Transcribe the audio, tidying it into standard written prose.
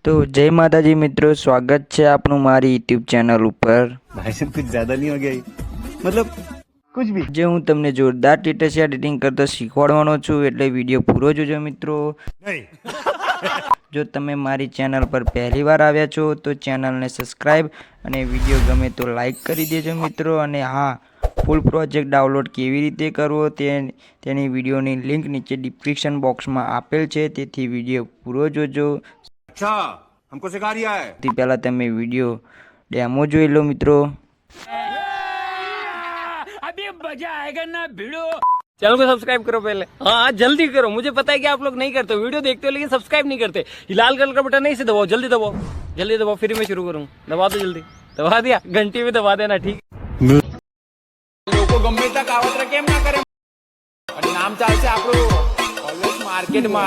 तो जय माताजी मित्रों, स्वागत है आपनु मारी यूट्यूब चैनल पर। भाई साहब कुछ ज्यादा नहीं हो गया ये? मतलब कुछ भी जे हूँ तमने जोरदार टेटसिया एडिटिंग करता शीखवाड़वानो छुं, एटले विडियो पूरो जोजो मित्रों। जो तमे मारी चैनल पर पहली बार आव्या छो तो चैनल ने सब्सक्राइब अने विडियो गमे तो लाइक करी देजो मित्रों। अने हाँ, फूल प्रोजेक्ट डाउनलॉड केवी रीते करवो तेनी विडियोनी लिंक नीचे डिस्क्रिप्शन बॉक्स में आपेल छे, तेथी विडियो पूरो जोजो। अच्छा हमको सिखा रिया है। ते पहला तमे विडियो डेमो जोई लो मित्रों। अभी मजा आएगा ना भिड़ो। चैनल को सब्सक्राइब करो पहले। हाँ जल्दी करो, मुझे पता है कि आप लोग नहीं करते, वीडियो देखते हो लेकिन सब्सक्राइब नहीं करते। ये लाल कलर का बटन नहीं से दबाओ, जल्दी दबाओ, जल्दी दबाओ, फिर मैं शुरू करूँ। दबा दो जल्दी, दबा दिया, घंटी में दबा देना, ठीक। લોકો ગમે ત્યાં કાવતરા કેમ ના કરે? નામ ચાલશે આપણું ઓલવેઝ માર્કેટમાં।